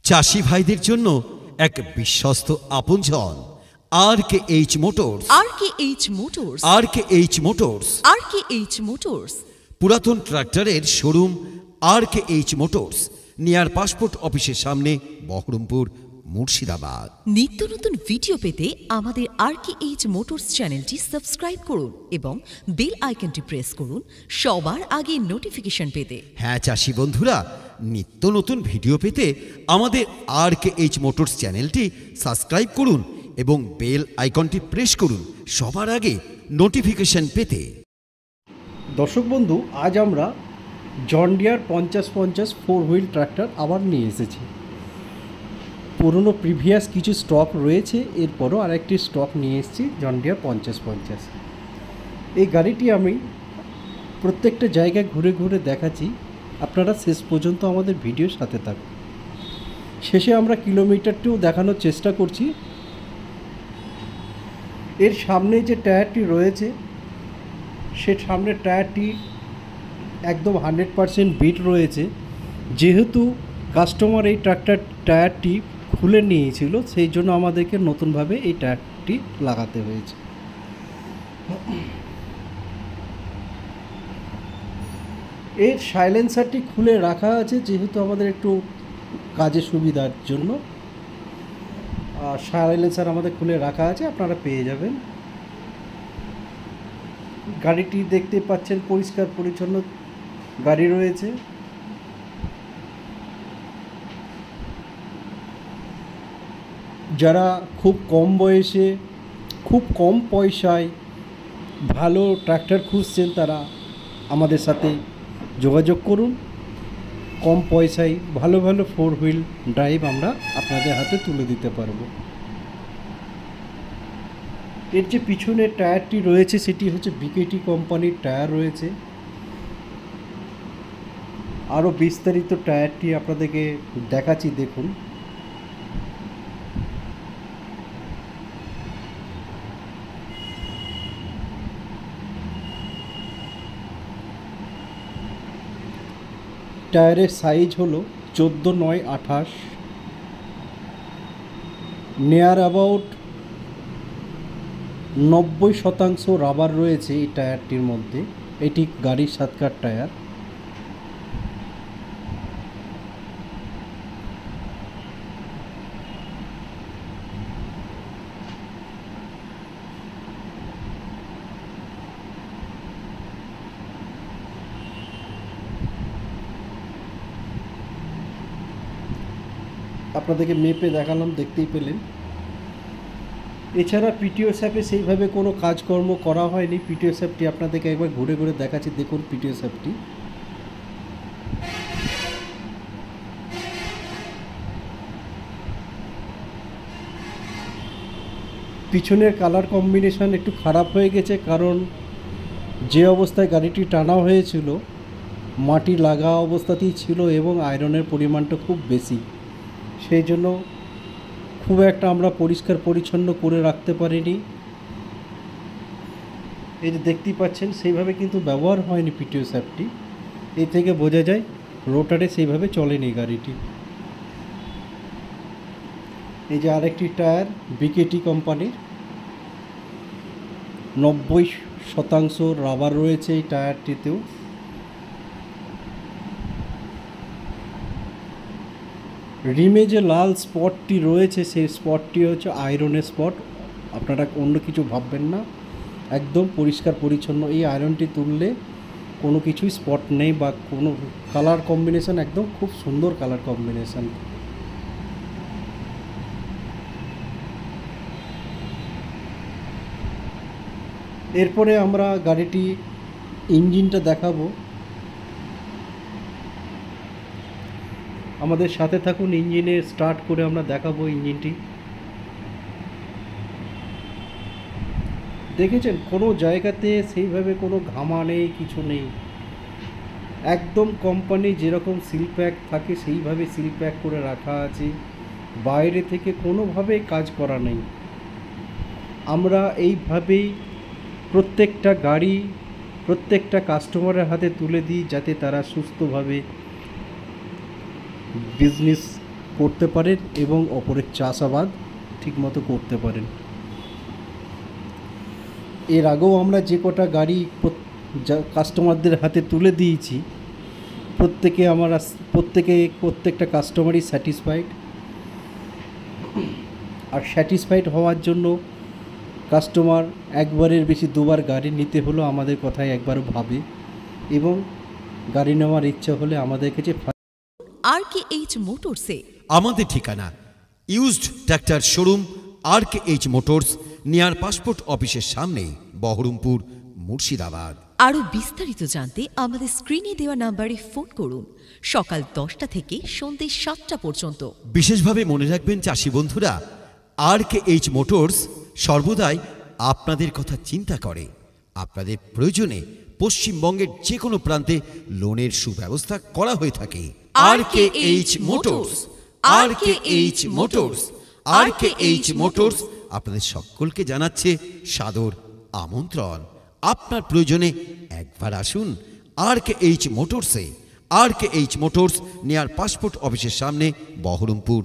চাষি ভাইদের জন্য এক বিশ্বস্ত আপনজন RKH motors. RKH motors. RKH motors. RKH motors পুরাতন ট্রাক্টরের showroom RKH motors, near passport অফিসের সামনে, বহরমপুর, মুর্শিদাবাদ। নিত্য নতুন ভিডিও পেতে আমাদের RKH মোটরস চ্যানেলটি সাবস্ক্রাইব করুন এবং বেল আইকনটি প্রেস করুন সবার আগে নোটিফিকেশন পেতে। হ্যাঁ চাষি বন্ধুরা, নিত্য নতুন ভিডিও পেতে আমাদের RKH মোটরস চ্যানেলটি সাবস্ক্রাইব করুন এবং বেল আইকনটি প্রেস করুন সবার আগে নোটিফিকেশন পেতে। দর্শক বন্ধু, আজ আমরা জন ডিয়ার 5050 4 হুইল ট্রাক্টর আবার নিয়ে এসেছি। পুরনো প্রিভিয়াস কিছু স্টক রয়েছে, এরপরও আরেকটি স্টক নিয়ে এসেছি জন ডিয়ার 5050। এই গাড়িটি আমি প্রত্যেকটা জায়গায় ঘুরে ঘুরে দেখাচ্ছি, আপনারা শেষ পর্যন্ত আমাদের ভিডিওর সাথে থাকুন। শেষে আমরা কিলোমিটারটিও দেখানোর চেষ্টা করছি। এর সামনে যে টায়ারটি রয়েছে, সে সামনের টায়ারটি একদম 100% বিট রয়েছে। যেহেতু কাস্টমার এই টায়ারটি খুলে নিয়েছিল, সেই জন্য আমাদেরকে নতুনভাবে এই টায়ারটি লাগাতে হয়েছে। এর সাইলেন্সারটি খুলে রাখা আছে, যেহেতু আমাদের একটু কাজের সুবিধার জন্য সাইলেন্সার আমাদের খুলে রাখা আছে, আপনারা পেয়ে যাবেন। গাড়িটি দেখতে পাচ্ছেন পরিষ্কার পরিচ্ছন্ন গাড়ি রয়েছে। যারা খুব কম বয়সে, খুব কম পয়সায় ভালো ট্রাক্টর খুঁজছেন, তারা আমাদের সাথে যোগাযোগ করুন। কম পয়সায় ভালো ভালো 4 হুইল ড্রাইভ আমরা আপনাদের হাতে তুলে দিতে পারবো। এর যে পিছনের টায়ারটি রয়েছে, সেটি হচ্ছে বিকেটি কোম্পানির টায়ার রয়েছে। আরও বিস্তারিত টায়ারটি আপনাদেরকে দেখাচ্ছি, দেখুন। টায়ারের সাইজ হলো 14x9 28। নিয়ার অ্যাবাউট 90% রাবার রয়েছে এই টায়ারটির মধ্যে। এটি গাড়ির 7 কাঠ টায়ার। আপনাদেরকে মেপে দেখালাম, দেখতেই পেলেন। এছাড়া পিটিও স্যাপে সেইভাবে কোনো কাজকর্ম করা হয়নি। পিটিও স্যাপটি আপনাদেরকে একবার ঘুরে ঘুরে দেখাচ্ছি, দেখুন পিটিও স্যাপটি। পিছনের কালার কম্বিনেশন একটু খারাপ হয়ে গেছে, কারণ যে অবস্থায় গাড়িটি টানা হয়েছিল মাটি লাগা অবস্থাতেই ছিল এবং আয়রনের পরিমাণটা খুব বেশি, সেই জন্য খুব একটা আমরা পরিষ্কার পরিচ্ছন্ন করে রাখতে পারিনি। এই যে দেখতেই পাচ্ছেন, সেইভাবে কিন্তু ব্যবহার হয়নি পিটিও স্যাপটি। এই থেকে বোঝা যায় রোটারে সেইভাবে চলেনি গাড়িটি। এই যে আরেকটি টায়ার বিকেটি কোম্পানির, 90% রাবার রয়েছে এই টায়ারটিতেও। রিমে যে লাল স্পটটি রয়েছে, সেই স্পটটি হচ্ছে আয়রনের স্পট। আপনারা অন্য কিছু ভাববেন না, একদম পরিষ্কার পরিচ্ছন্ন। এই আয়রনটি তুললে কোনো কিছুই স্পট নেই বা কোনো কালার কম্বিনেশন, একদম খুব সুন্দর কালার কম্বিনেশন। এরপরে আমরা গাড়িটি ইঞ্জিনটা দেখাবো, আমাদের সাথে থাকুন। ইঞ্জিনে স্টার্ট করে আমরা দেখাবো ইঞ্জিনটি। দেখেছেন কোনো জায়গাতে সেইভাবে কোনো ঘামা নেই, কিছু নেই। একদম কোম্পানি যেরকম সিল প্যাক থাকে সেইভাবে সিল প্যাক করে রাখা আছে, বাইরে থেকে কোনোভাবে কাজ করা নেই। আমরা এইভাবেই প্রত্যেকটা গাড়ি প্রত্যেকটা কাস্টমারের হাতে তুলে দিই, যাতে তারা সুস্থভাবে বিজনেস করতে পারেন এবং অপরের চাষাবাদ ঠিকমতো করতে পারেন। এর আগেও আমরা যে কটা গাড়ি কাস্টমারদের হাতে তুলে দিয়েছি, প্রত্যেকটা কাস্টমারই স্যাটিসফাইড। আর স্যাটিসফাইড হওয়ার জন্য কাস্টমার একবারের বেশি দুবার গাড়ি নিতে হলেও আমাদের কথায় একবারও ভাবে এবং গাড়ি নেওয়ার ইচ্ছা হলে আমাদের কাছে RKH মোটরসে। আমাদের ঠিকানা used tractor showroom RKH motors, near passport অফিসের সামনে, বহরমপুর, মুর্শিদাবাদ। আরও বিস্তারিত জানতে আমাদের স্ক্রিনে দেওয়া নাম্বারে ফোন করুন সকাল 10টা থেকে সন্ধ্যে 7টা পর্যন্ত। বিশেষভাবে মনে রাখবেন চাষি বন্ধুরা, RKH মোটরস সর্বদাই আপনাদের কথা চিন্তা করে। আপনাদের প্রয়োজনে পশ্চিমবঙ্গের যে কোনো প্রান্তে লোনের সুব্যবস্থা করা হয়ে থাকে। RKH motors, RKH motors, RKH motors আপনাদের সকলকে জানাচ্ছে সাদর আমন্ত্রণ। আপনার প্রয়োজনে একবার আসুন RKH মোটরসে। RKH motors, near passport অফিসের সামনে, বহরমপুর।